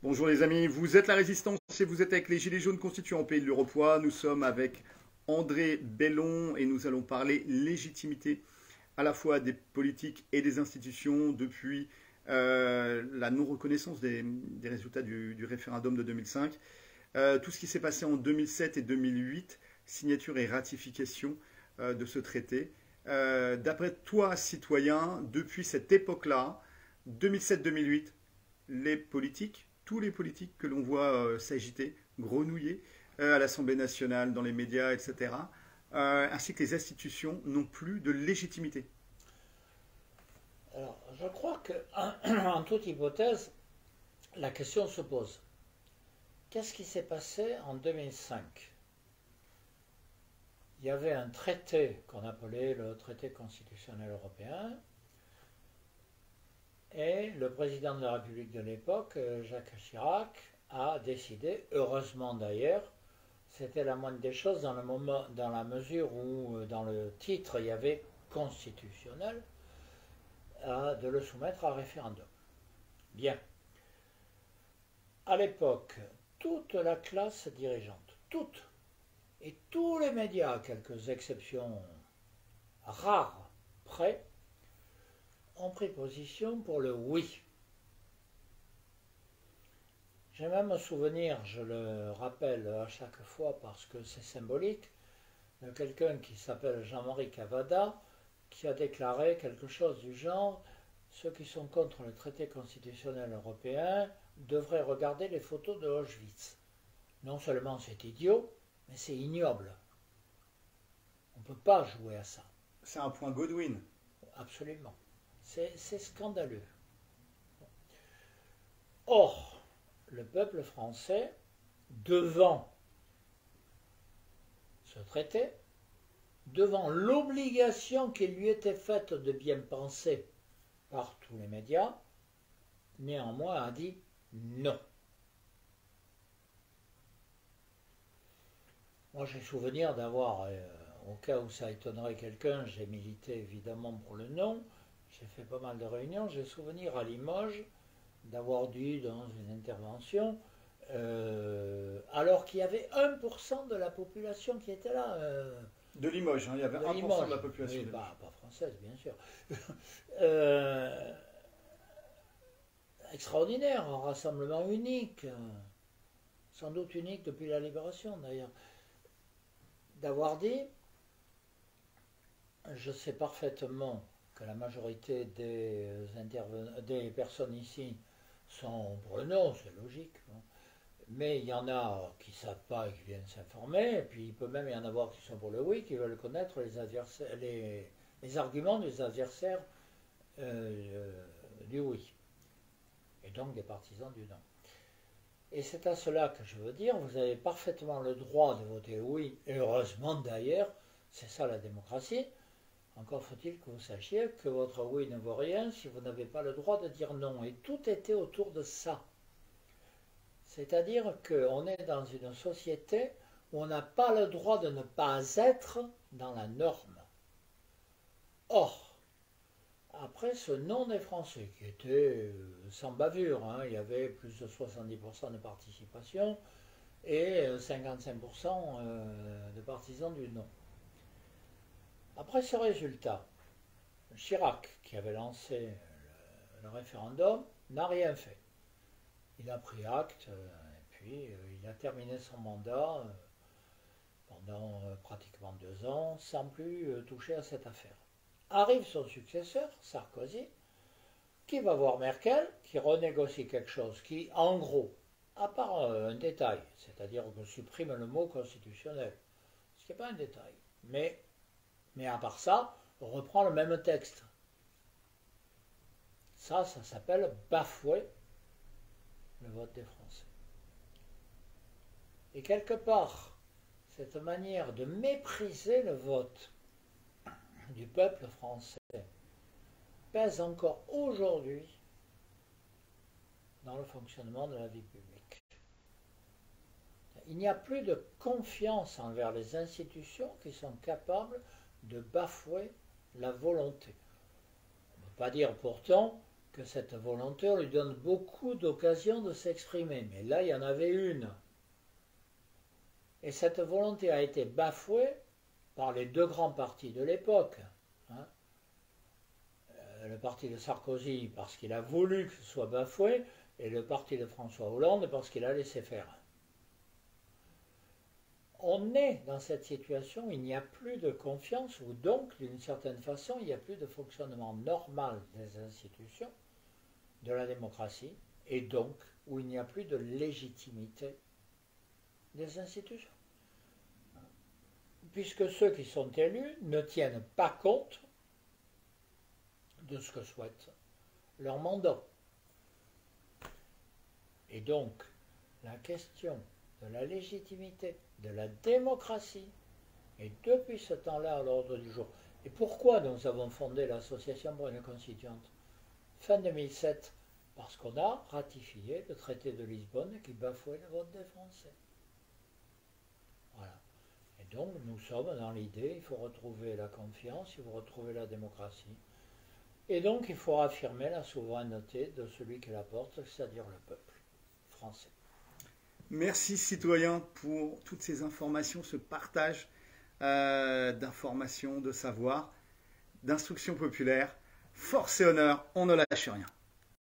Bonjour les amis, vous êtes la Résistance et vous êtes avec les Gilets jaunes constituants au Pays de l'Uropois. Nous sommes avec André Bellon et nous allons parler légitimité à la fois des politiques et des institutions depuis la non-reconnaissance des résultats du référendum de 2005. Tout ce qui s'est passé en 2007 et 2008, signature et ratification de ce traité. D'après toi, citoyen, depuis cette époque-là, 2007-2008, les politiques, tous les politiques que l'on voit s'agiter, grenouiller à l'Assemblée nationale, dans les médias, etc., ainsi que les institutions, n'ont plus de légitimité. Alors, je crois que, en toute hypothèse, la question se pose. Qu'est-ce qui s'est passé en 2005? Il y avait un traité qu'on appelait le traité constitutionnel européen, et le président de la République de l'époque, Jacques Chirac, a décidé, heureusement d'ailleurs, c'était la moindre des choses dans la mesure où dans le titre il y avait constitutionnel, de le soumettre à référendum. Bien. À l'époque, toute la classe dirigeante, toute, et tous les médias, à quelques exceptions rares près, ont pris position pour le oui. J'ai même un souvenir, je le rappelle à chaque fois parce que c'est symbolique, de quelqu'un qui s'appelle Jean-Marie Cavada, qui a déclaré quelque chose du genre: ceux qui sont contre le traité constitutionnel européen devraient regarder les photos de Auschwitz. Non seulement c'est idiot, mais c'est ignoble. On ne peut pas jouer à ça. C'est un point Godwin. Absolument. C'est scandaleux. Or, le peuple français, devant ce traité, devant l'obligation qui lui était faite de bien penser par tous les médias, néanmoins a dit non. Moi j'ai souvenir d'avoir, au cas où ça étonnerait quelqu'un, j'ai milité évidemment pour le non, j'ai fait pas mal de réunions, j'ai souvenir à Limoges d'avoir dit dans une intervention, alors qu'il y avait 1% de la population qui était là. De Limoges, hein, il y avait 1% de la population. Oui, pas française, bien sûr. Extraordinaire, un rassemblement unique, sans doute unique depuis la Libération d'ailleurs. D'avoir dit, je sais parfaitement que la majorité des personnes ici sont pour le non, c'est logique. Hein. Mais il y en a qui ne savent pas et qui viennent s'informer, et puis il peut même y en avoir qui sont pour le oui, qui veulent connaître les arguments des adversaires du oui, et donc des partisans du non. Et c'est à cela que je veux dire, vous avez parfaitement le droit de voter oui, et heureusement d'ailleurs, c'est ça la démocratie. Encore faut-il que vous sachiez que votre oui ne vaut rien si vous n'avez pas le droit de dire non. Et tout était autour de ça. C'est-à-dire qu'on est dans une société où on n'a pas le droit de ne pas être dans la norme. Or, après ce non des Français, qui était sans bavure, hein, il y avait plus de 70% de participation et 55% de partisans du non. Après ce résultat, Chirac, qui avait lancé le référendum, n'a rien fait. Il a pris acte, et puis il a terminé son mandat pendant pratiquement 2 ans, sans plus toucher à cette affaire. Arrive son successeur, Sarkozy, qui va voir Merkel, qui renégocie quelque chose qui, en gros, à part un détail, c'est-à-dire qu'on supprime le mot constitutionnel, ce qui n'est pas un détail, mais à part ça, on reprend le même texte. Ça s'appelle bafouer le vote des Français. Et quelque part, cette manière de mépriser le vote du peuple français pèse encore aujourd'hui dans le fonctionnement de la vie publique. Il n'y a plus de confiance envers les institutions qui sont capables de bafouer la volonté. On ne peut pas dire pourtant que cette volonté, on lui donne beaucoup d'occasions de s'exprimer. Mais là, il y en avait une. Et cette volonté a été bafouée par les deux grands partis de l'époque. Hein. Le parti de Sarkozy parce qu'il a voulu que ce soit bafoué, et le parti de François Hollande parce qu'il a laissé faire. On est dans cette situation où il n'y a plus de confiance, ou donc, d'une certaine façon, il n'y a plus de fonctionnement normal des institutions, de la démocratie, et donc où il n'y a plus de légitimité des institutions. Puisque ceux qui sont élus ne tiennent pas compte de ce que souhaite leur mandat. Et donc, la question de la légitimité, de la démocratie, est depuis ce temps-là à l'ordre du jour. Et pourquoi nous avons fondé l'association pour une constituante? Fin 2007, parce qu'on a ratifié le traité de Lisbonne qui bafouait le vote des Français. Voilà. Et donc, nous sommes dans l'idée, il faut retrouver la confiance, il faut retrouver la démocratie. Et donc, il faut affirmer la souveraineté de celui qui la porte, c'est-à-dire le peuple français. Merci citoyens pour toutes ces informations, ce partage d'informations, de savoir, d'instruction populaire. Force et honneur, on ne lâche rien.